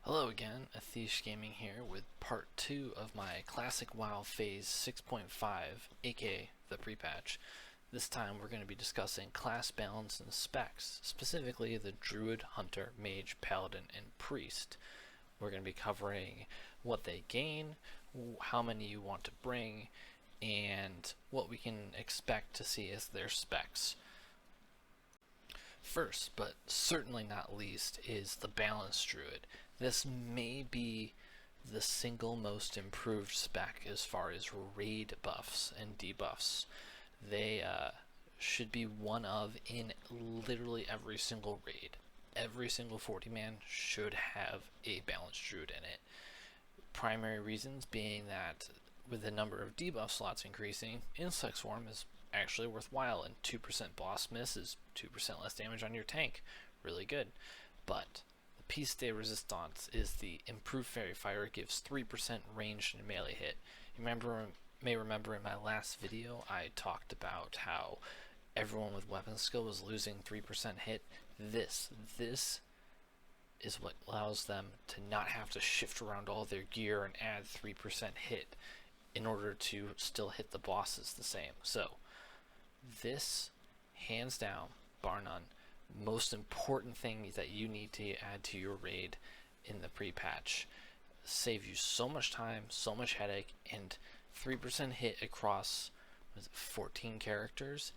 Hello again, Athish Gaming here with part 2 of my Classic WoW Phase 6.5, aka the Prepatch. This time we're going to be discussing class balance and specs, specifically the Druid, Hunter, Mage, Paladin, and Priest. We're going to be covering what they gain, how many you want to bring, and what we can expect to see as their specs. First, but certainly not least, is the Balance Druid. This may be the single most improved spec as far as raid buffs and debuffs. They should be one of in literally every single raid. Every single 40-man should have a Balance Druid in it. Primary reasons being that with the number of debuff slots increasing, Insect Swarm is actually worthwhile, and 2% boss miss is 2% less damage on your tank. Really good. But the Piece de Resistance is the improved Fairy Fire. It gives 3% ranged and melee hit. You may remember in my last video I talked about how everyone with weapon skill was losing 3% hit. This is what allows them to not have to shift around all their gear and add 3% hit in order to still hit the bosses the same. So this, hands down, bar none, most important thing that you need to add to your raid in the pre-patch. Save you so much time, so much headache, and 3% hit across 14 characters.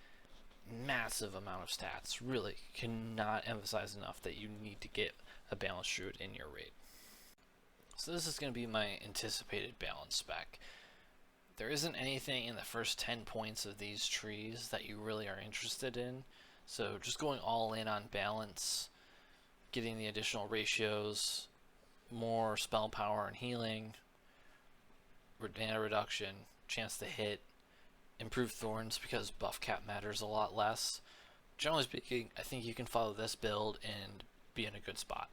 Massive amount of stats. Really cannot emphasize enough that you need to get a Balance Druid in your raid. So this is going to be my anticipated balance spec. There isn't anything in the first 10 points of these trees that you really are interested in, so just going all in on balance, getting the additional ratios, more spell power and healing, mana reduction, chance to hit, improved thorns because buff cap matters a lot less. Generally speaking, I think you can follow this build and be in a good spot.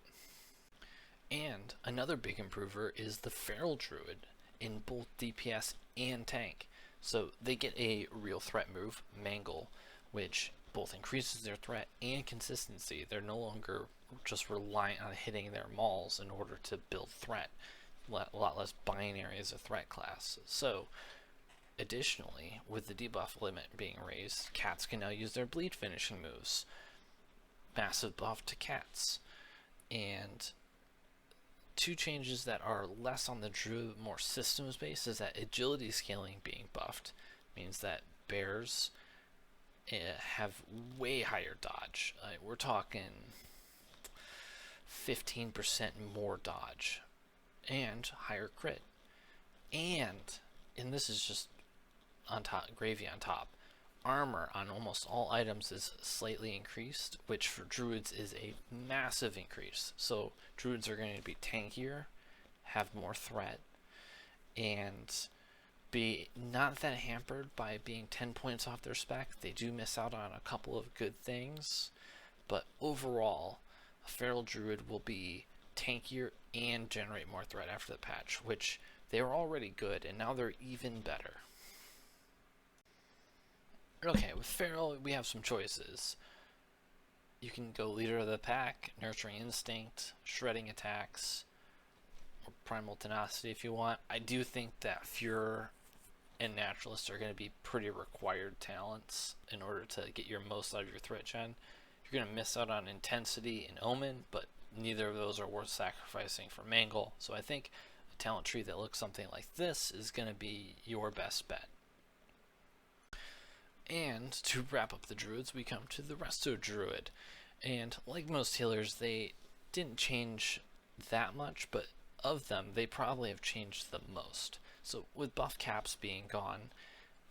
And another big improver is the Feral Druid in both DPS and tank. So they get a real threat move, Mangle, which both increases their threat and consistency. They're no longer just reliant on hitting their mauls in order to build threat. A lot less binary as a threat class. So additionally, with the debuff limit being raised, cats can now use their bleed finishing moves. Massive buff to cats. And two changes that are less on the Druid, more systems based, is that agility scaling being buffed means that bears have way higher dodge. We're talking 15% more dodge and higher crit. And this is just on top, gravy on top. Armor on almost all items is slightly increased, which for druids is a massive increase. So druids are going to be tankier, have more threat, and be not that hampered by being 10 points off their spec. They do miss out on a couple of good things, but overall a feral druid will be tankier and generate more threat after the patch, which they were already good and now they're even better. Okay, with Feral, we have some choices. You can go Leader of the Pack, Nurturing Instinct, Shredding Attacks, or Primal Tenacity if you want. I do think that Furor and Naturalist are going to be pretty required talents in order to get your most out of your threat gen. You're going to miss out on Intensity and Omen, but neither of those are worth sacrificing for Mangle. So I think a talent tree that looks something like this is going to be your best bet. And to wrap up the druids, we come to the Resto Druid. And like most healers, they didn't change that much, but of them, they probably have changed the most. So with buff caps being gone,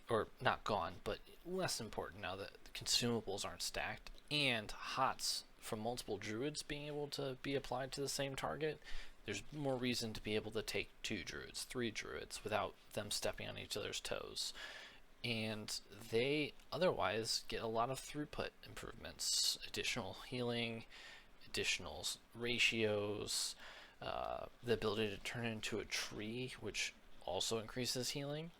or not gone, but less important now that the consumables aren't stacked, and hots from multiple druids being able to be applied to the same target, there's more reason to be able to take 2 druids, 3 druids, without them stepping on each other's toes. And they otherwise get a lot of throughput improvements, additional healing, additional ratios, the ability to turn into a tree, which also increases healing.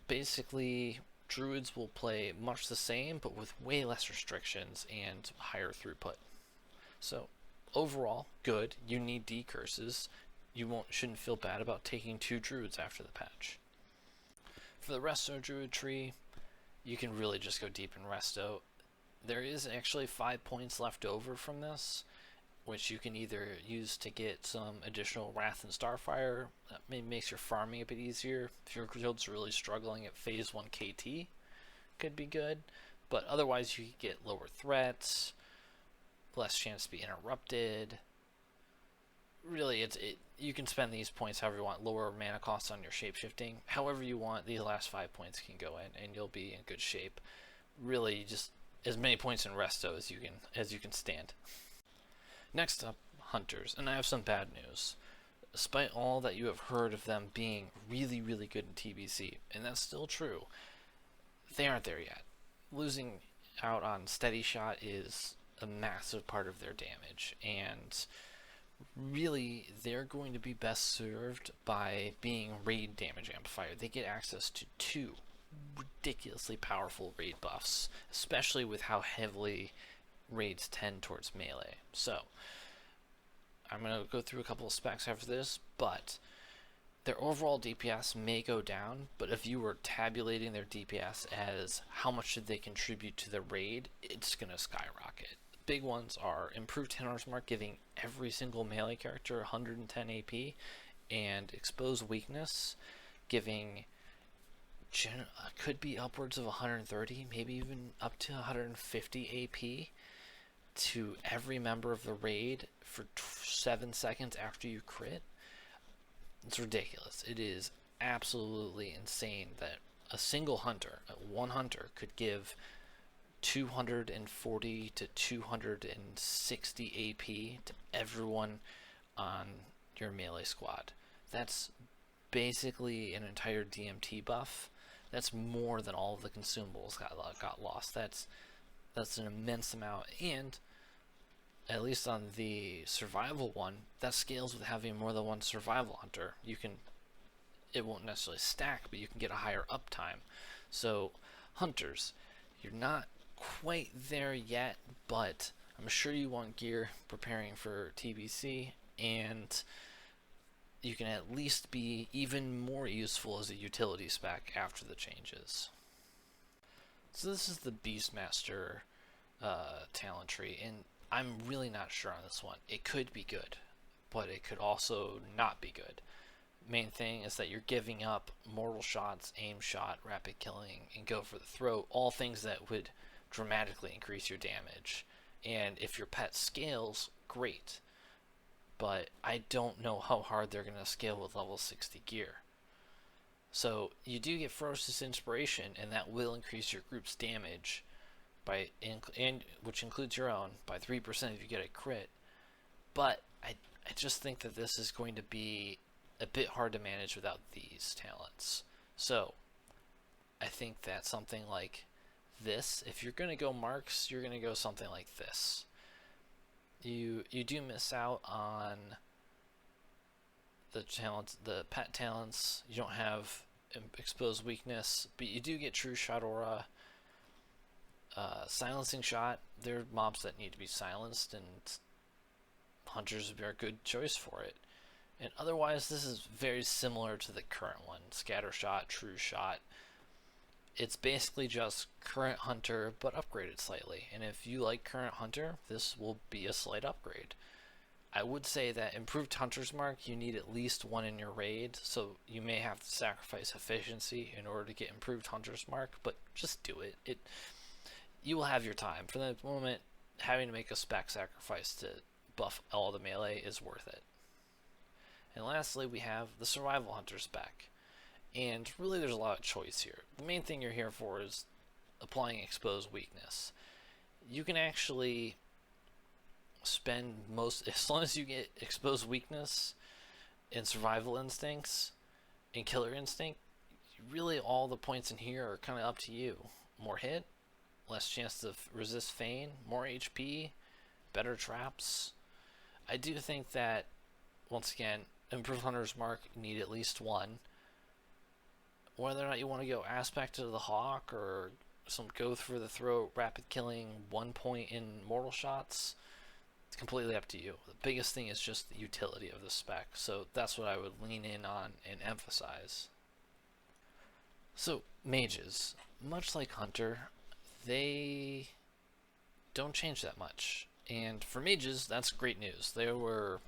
Basically, druids will play much the same, but with way less restrictions and higher throughput. So overall, good. You need D curses. You shouldn't feel bad about taking 2 druids after the patch. For the Resto Druid tree, you can really just go deep in Resto. There is actually 5 points left over from this, which you can either use to get some additional Wrath and Starfire. That makes your farming a bit easier. If your guild's really struggling at phase 1 KT, could be good. But otherwise, you could get lower threats, less chance to be interrupted. Really, you can spend these points however you want. Lower mana costs on your shapeshifting. However you want, these last 5 points can go in, and you'll be in good shape. Really, just as many points in Resto as you can stand. Next up, Hunters, and I have some bad news. Despite all that you have heard of them being really, really good in TBC, and that's still true, they aren't there yet. Losing out on Steady Shot is a massive part of their damage, and really they're going to be best served by being raid damage amplifier. They get access to 2 ridiculously powerful raid buffs, especially with how heavily raids tend towards melee. So I'm going to go through a couple of specs after this, but their overall DPS may go down, but if you were tabulating their DPS as how much did they contribute to the raid, it's going to skyrocket. Big ones are improved Hunter's Mark, giving every single melee character 110 AP, and Exposed Weakness, giving could be upwards of 130, maybe even up to 150 AP to every member of the raid for 7 seconds after you crit. It's ridiculous. It is absolutely insane that a single hunter, one hunter, could give 240 to 260 AP to everyone on your melee squad. That's basically an entire DMT buff. That's more than all of the consumables got lost. That's an immense amount, and at least on the survival one, that scales with having more than one survival hunter. It won't necessarily stack, but you can get a higher uptime. So hunters, you're not quite there yet, but I'm sure you want gear preparing for TBC, and you can at least be even more useful as a utility spec after the changes. So this is the Beastmaster talent tree, and I'm really not sure on this one. It could be good, but it could also not be good. Main thing is that you're giving up mortal shots, aim shot, rapid killing, and go for the throat, all things that would dramatically increase your damage. And if your pet scales, great. But I don't know how hard they're going to scale with level 60 gear. So you do get Ferocious Inspiration, and that will increase your group's damage which includes your own, by 3% if you get a crit. But I just think that this is going to be a bit hard to manage without these talents. So I think that something like this, if you're going to go marks, you're going to go something like this. You do miss out on the talents, the pet talents. You don't have Exposed Weakness, but you do get True Shot Aura, Silencing Shot. They're mobs that need to be silenced, and hunters would be a good choice for it. And otherwise, this is very similar to the current one, Scatter Shot, True Shot. It's basically just current hunter, but upgraded slightly. And if you like current hunter, this will be a slight upgrade. I would say that improved hunter's mark, you need at least one in your raid, so you may have to sacrifice efficiency in order to get improved hunter's mark, but just do it. You will have your time. For the moment, having to make a spec sacrifice to buff all the melee is worth it. And lastly, we have the survival hunter spec. And really there's a lot of choice here. The main thing you're here for is applying Exposed Weakness. You can actually spend as long as you get Exposed Weakness and Survival Instincts and Killer Instinct, really all the points in here are kind of up to you. More hit, less chance to resist Feign, more HP, better traps. I do think that, once again, improved Hunter's Mark, you need at least one. Whether or not you want to go Aspect of the Hawk or some go through the throat, rapid killing, 1 point in mortal shots, It's completely up to you. The biggest thing is just the utility of the spec, so that's what I would lean in on and emphasize. So, mages, much like Hunter, they don't change that much. And for mages, that's great news. They were,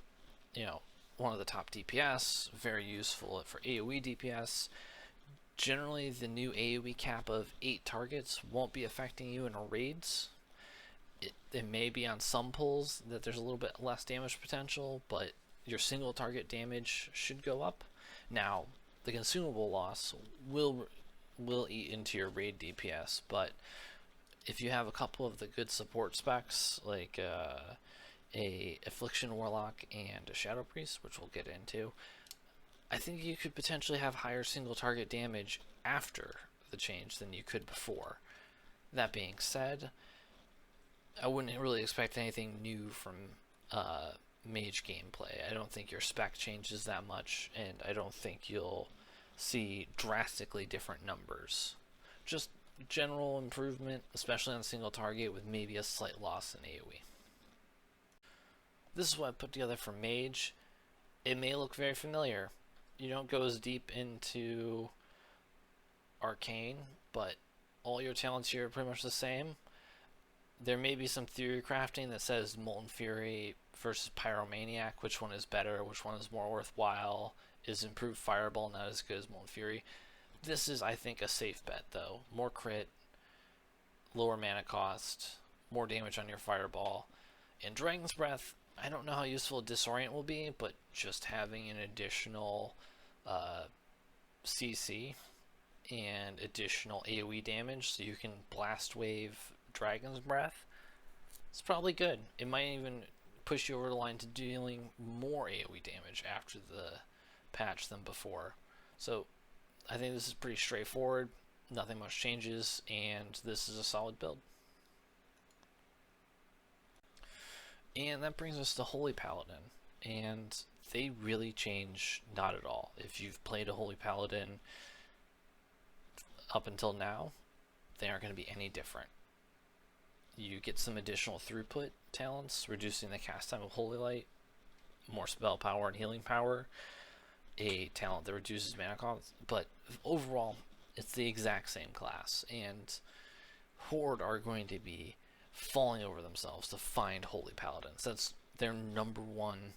one of the top DPS, very useful for AoE DPS. Generally, the new AoE cap of 8 targets won't be affecting you in raids. It may be on some pulls that there's a little bit less damage potential, but your single target damage should go up. Now, the consumable loss will eat into your raid DPS, but if you have a couple of the good support specs, like a Affliction Warlock and a Shadow Priest, which we'll get into, I think you could potentially have higher single target damage after the change than you could before. That being said, I wouldn't really expect anything new from mage gameplay. I don't think your spec changes that much, and I don't think you'll see drastically different numbers. Just general improvement, especially on single target, with maybe a slight loss in AoE. This is what I put together for mage. It may look very familiar. You don't go as deep into arcane, but all your talents here are pretty much the same. There may be some theory crafting that says Molten Fury versus Pyromaniac, which one is better, which one is more worthwhile, is improved Fireball not as good as Molten Fury. This is, I think, a safe bet, though. More crit, lower mana cost, more damage on your Fireball. In Dragon's Breath, I don't know how useful Disorient will be, but just having an additional CC and additional AoE damage so you can Blast Wave Dragon's Breath, it's probably good. It might even push you over the line to dealing more AoE damage after the patch than before. So I think this is pretty straightforward, nothing much changes, and this is a solid build. And that brings us to Holy Paladin, and they really change not at all. If you've played a Holy Paladin up until now, they aren't going to be any different. You get some additional throughput talents, reducing the cast time of Holy Light, more spell power and healing power, a talent that reduces mana cost, but overall, it's the exact same class, and Horde are going to be falling over themselves to find Holy Paladins. That's their number one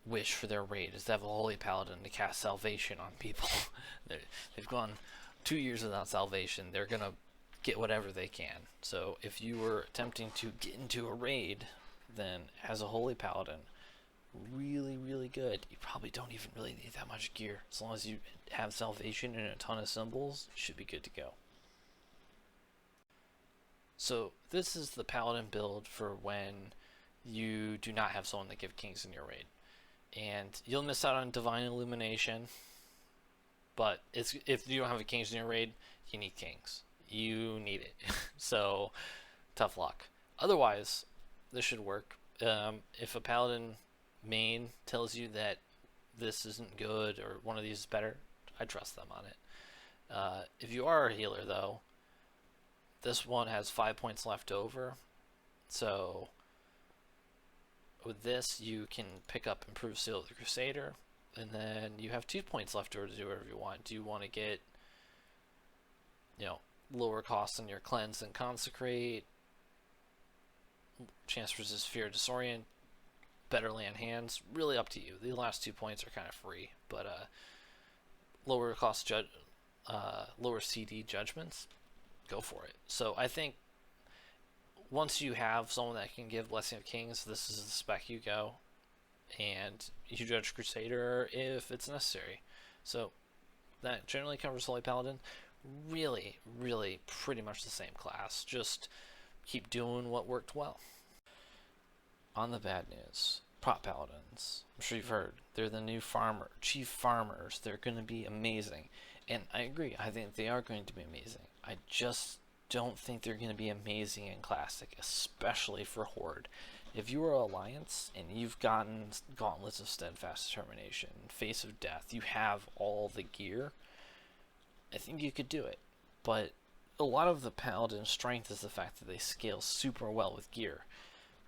wish for their raid, is to have a Holy Paladin to cast Salvation on people. They've gone 2 years without Salvation. They're going to get whatever they can. So if you were attempting to get into a raid, then as a Holy Paladin, really, really good. You probably don't even really need that much gear. As long as you have Salvation and a ton of symbols, you should be good to go. So this is the Paladin build for when you do not have someone that give kings in your raid. And you'll miss out on Divine Illumination, but if you don't have a kings in your raid, you need kings. You need it. So tough luck. Otherwise, this should work. If a Paladin main tells you that this isn't good or one of these is better, I trust them on it. If you are a healer, though, this one has 5 points left over, so with this you can pick up Improved Seal of the Crusader, and then you have 2 points left over to do whatever you want. Do you want to get, lower costs on your Cleanse and Consecrate, chance to resist Fear, Disorient, better land hands? Really up to you. The last 2 points are kind of free, but lower cost lower CD judgments, go for it. So I think once you have someone that can give Blessing of Kings, this is the spec you go, and you judge Crusader if it's necessary. So that generally covers Holy Paladin. Really, really pretty much the same class. Just keep doing what worked well. On the bad news, Prop Paladins. I'm sure you've heard. They're the new chief farmers. They're going to be amazing. And I agree. I think they are going to be amazing. I just don't think they're going to be amazing in Classic, especially for Horde. If you are Alliance and you've gotten Gauntlets of Steadfast Determination, Face of Death, you have all the gear, I think you could do it. But a lot of the Paladin's strength is the fact that they scale super well with gear.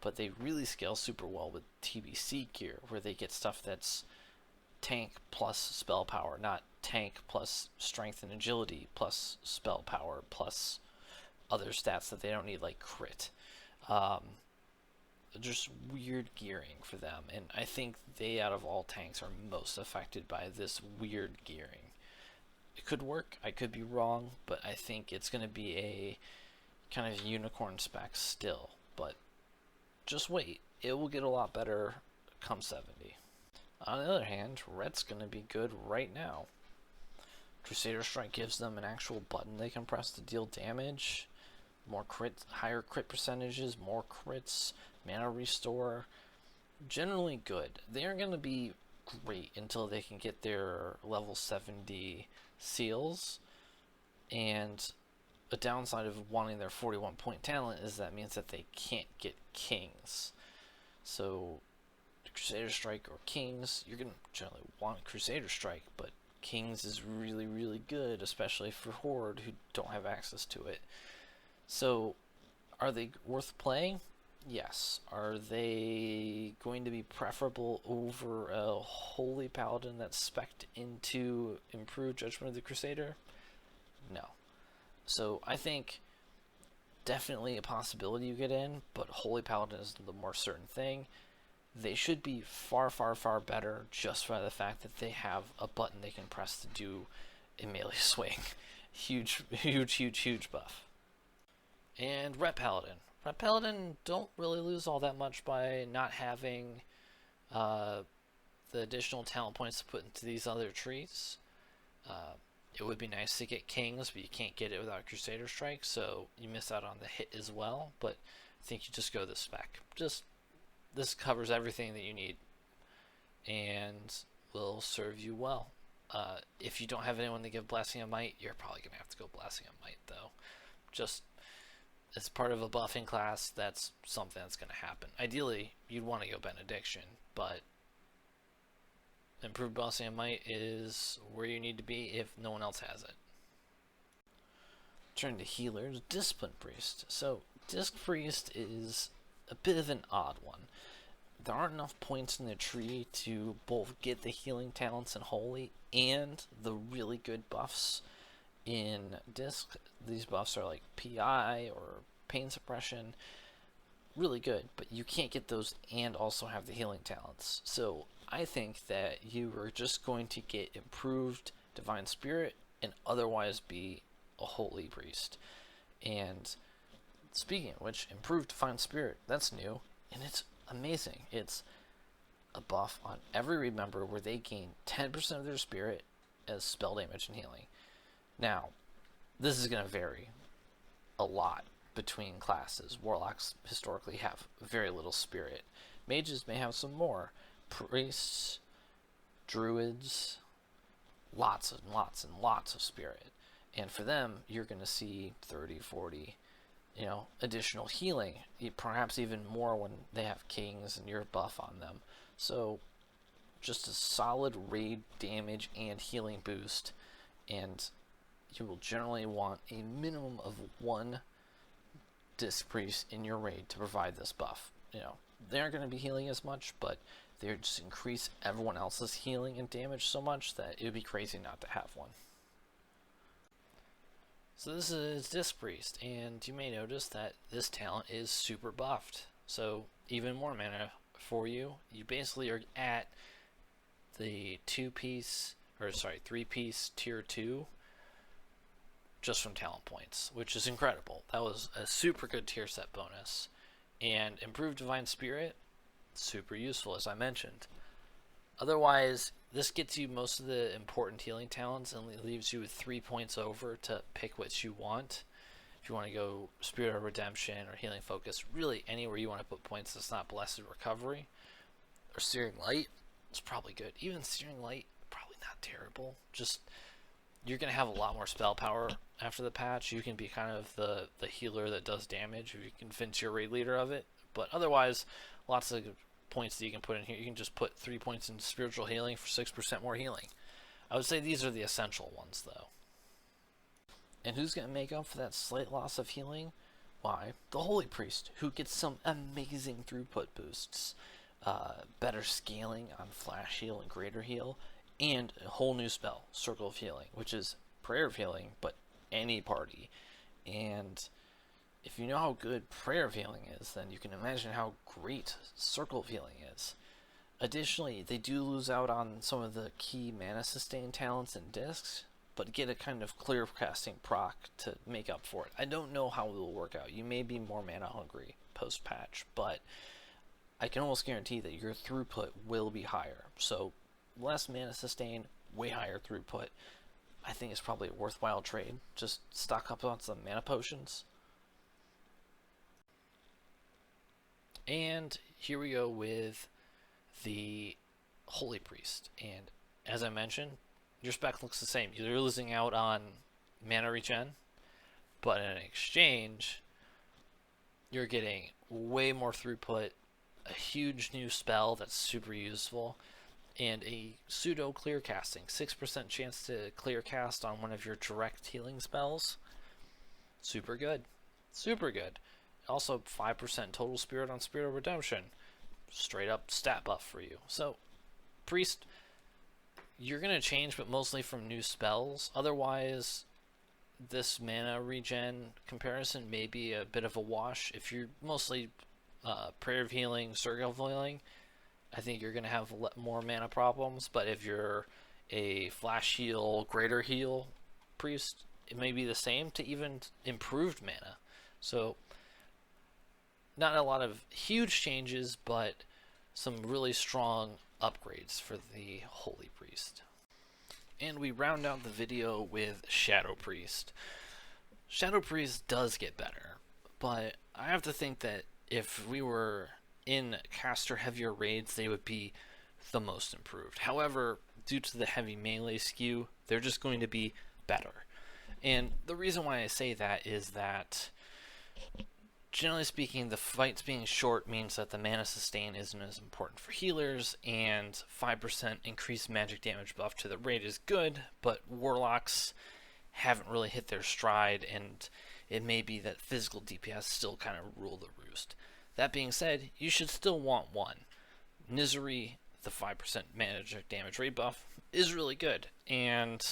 but they really scale super well with TBC gear, where they get stuff that's tank plus spell power, not tank plus strength and agility plus spell power plus other stats that they don't need, like crit. Just weird gearing for them, and I think they, out of all tanks, are most affected by this weird gearing. It could work, I could be wrong, but I think it's going to be a kind of unicorn spec still, but just wait, it will get a lot better come 70. On the other hand, Ret's going to be good right now. Crusader Strike gives them an actual button they can press to deal damage, more crit, higher crit percentages, more crits, mana restore. Generally good. They aren't going to be great until they can get their level 70 seals, and a downside of wanting their 41 point talent is that means that they can't get kings. So Crusader Strike or Kings, you're going to generally want Crusader Strike, but Kings is really, really good, especially for Horde who don't have access to it. So, are they worth playing? Yes. Are they going to be preferable over a Holy Paladin that's spec'd into Improved Judgment of the Crusader? No. So, I think definitely a possibility you get in, but Holy Paladin is the more certain thing. They should be far, far, far better just by the fact that they have a button they can press to do a melee swing. Huge, huge, huge, huge buff. And Ret Paladin. Ret Paladin don't really lose all that much by not having the additional talent points to put into these other trees. It would be nice to get Kings, but you can't get it without Crusader Strike, so you miss out on the hit as well, but I think you just go the spec. This covers everything that you need and will serve you well. If you don't have anyone to give Blessing of Might, you're probably going to have to go Blessing of Might, though. Just as part of a buffing class, that's something that's going to happen. Ideally, you'd want to go Benediction, but Improved Blessing of Might is where you need to be if no one else has it. Turn to healers, Discipline Priest. So, Disc Priest is a bit of an odd one. There aren't enough points in the tree to both get the healing talents in Holy and the really good buffs in Disc. These buffs are like PI or Pain Suppression. Really good, but you can't get those and also have the healing talents. So I think that you are just going to get Improved Divine Spirit and otherwise be a Holy Priest. And speaking of which, Improved Divine Spirit, that's new, and it's amazing. It's a buff on every raid member where they gain 10% of their spirit as spell damage and healing. Now, this is going to vary a lot between classes. Warlocks historically have very little spirit. Mages may have some more. Priests, druids, lots and lots and lots of spirit. And for them, you're going to see 30, 40, additional healing, perhaps even more when they have kings and you're buff on them. So just a solid raid damage and healing boost, and you will generally want a minimum of one Disc Priest in your raid to provide this buff. They aren't going to be healing as much, but they just increase everyone else's healing and damage so much that it would be crazy not to have one. So this is Disc Priest, and you may notice that this talent is super buffed. So even more mana for you. You basically are at the 3-piece tier 2 just from talent points, which is incredible. That was a super good tier set bonus. And Improved Divine Spirit, super useful, as I mentioned. Otherwise, this gets you most of the important healing talents and leaves you with 3 points over to pick what you want. If you want to go Spirit of Redemption or Healing Focus, really anywhere you want to put points that's not Blessed Recovery or Searing Light, it's probably good. Even Searing Light, probably not terrible. Just, you're going to have a lot more spell power after the patch. You can be kind of the healer that does damage if you convince your raid leader of it. But otherwise, lots of points that you can put in here. You can just put 3 points in spiritual healing for 6% more healing. I would say these are the essential ones, though. And who's going to make up for that slight loss of healing? Why? The Holy Priest, who gets some amazing throughput boosts, better scaling on Flash Heal and Greater Heal, and a whole new spell, Circle of Healing, which is Prayer of Healing, but any party. And if you know how good Prayer of Healing is, then you can imagine how great Circle of Healing is. Additionally, they do lose out on some of the key mana sustain talents and discs, but get a kind of clear casting proc to make up for it. I don't know how it will work out. You may be more mana hungry post patch, but I can almost guarantee that your throughput will be higher. So less mana sustain, way higher throughput. I think it's probably a worthwhile trade. Just stock up on some mana potions. And here we go with the Holy Priest. And as I mentioned, your spec looks the same. You're losing out on mana regen, but in exchange, you're getting way more throughput, a huge new spell that's super useful, and a pseudo clear casting. 6% chance to clear cast on one of your direct healing spells. Super good. Super good. Also 5% total spirit on Spirit of Redemption. Straight up stat buff for you. So, Priest, you're going to change, but mostly from new spells. Otherwise, this mana regen comparison may be a bit of a wash. If you're mostly Prayer of Healing, Circle of Healing, I think you're going to have more mana problems. But if you're a Flash Heal, Greater Heal Priest, it may be the same to even improved mana. So, not a lot of huge changes, but some really strong upgrades for the Holy Priest. And we round out the video with Shadow Priest. Shadow Priest does get better, but I have to think that if we were in caster heavier raids, they would be the most improved. However, due to the heavy melee skew, they're just going to be better. And the reason why I say that is that generally speaking, the fights being short means that the mana sustain isn't as important for healers, and 5% increased magic damage buff to the raid is good, but warlocks haven't really hit their stride, and it may be that physical DPS still kind of rule the roost. That being said, you should still want one. Misery, the 5% magic damage raid buff, is really good, and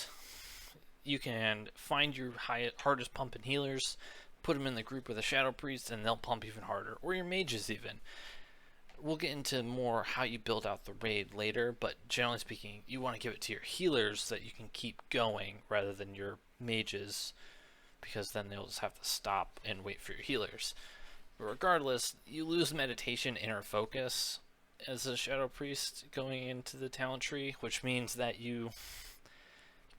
you can find your hardest pumping healers, put them in the group with a Shadow Priest, and they'll pump even harder, or your mages even. We'll get into more how you build out the raid later, but generally speaking, you want to give it to your healers so that you can keep going rather than your mages, because then they'll just have to stop and wait for your healers. But regardless, you lose meditation, inner focus as a Shadow Priest going into the talent tree, which means that you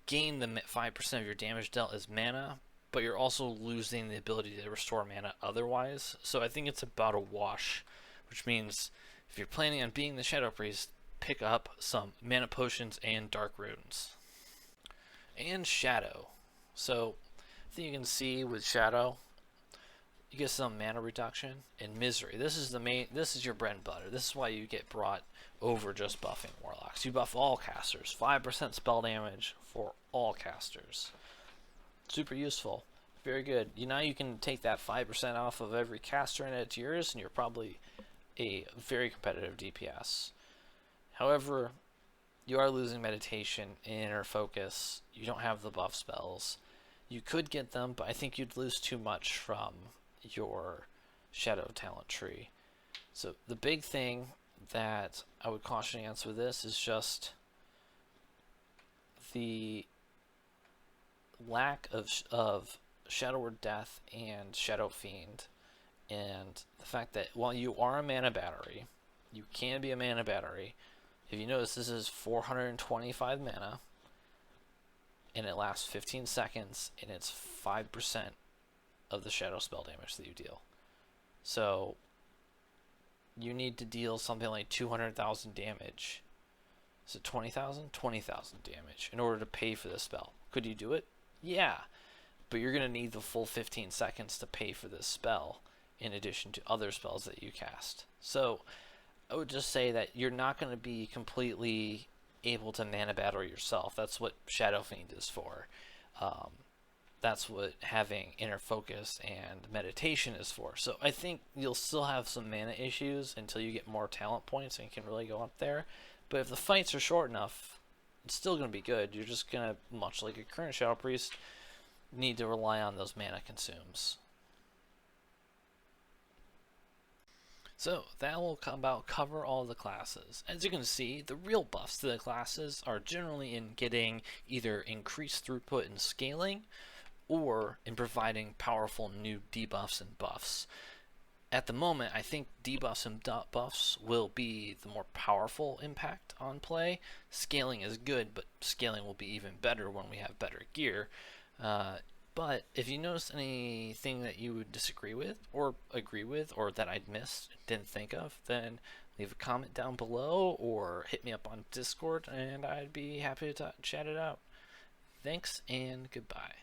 gain the 5% of your damage dealt as mana, but you're also losing the ability to restore mana otherwise. So I think it's about a wash, which means if you're planning on being the Shadow Priest, pick up some mana potions and dark runes. And Shadow. So I think you can see with Shadow, you get some mana reduction and misery. This is your bread and butter. This is why you get brought over just buffing warlocks. You buff all casters. 5% spell damage for all casters. Super useful. Very good. Now you can take that 5% off of every caster and add it to yours, and you're probably a very competitive DPS. However, you are losing meditation and inner focus. You don't have the buff spells. You could get them, but I think you'd lose too much from your Shadow talent tree. So the big thing that I would caution against with this is just the lack of Shadow Word Death and Shadow Fiend, and the fact that while you are a mana battery, you can be a mana battery. If you notice, this is 425 mana, and it lasts 15 seconds, and it's 5% of the shadow spell damage that you deal. So you need to deal something like 200,000 damage. Is it 20,000? 20,000 damage in order to pay for this spell. Could you do it? Yeah, but you're going to need the full 15 seconds to pay for this spell in addition to other spells that you cast. So I would just say that you're not going to be completely able to mana battle yourself. That's what Shadow Fiend is for. that's what having inner focus and meditation is for. So I think you'll still have some mana issues until you get more talent points and can really go up there. But if the fights are short enough, it's still going to be good. You're just going to, much like a current Shadow Priest, need to rely on those mana consumes. So that will about cover all the classes. As you can see, the real buffs to the classes are generally in getting either increased throughput and scaling, or in providing powerful new debuffs and buffs. At the moment, I think debuffs and buffs will be the more powerful impact on play. Scaling is good, but scaling will be even better when we have better gear. But if you notice anything that you would disagree with, or agree with, or that I'd missed, didn't think of, then leave a comment down below, or hit me up on Discord, and I'd be happy to chat it out. Thanks, and goodbye.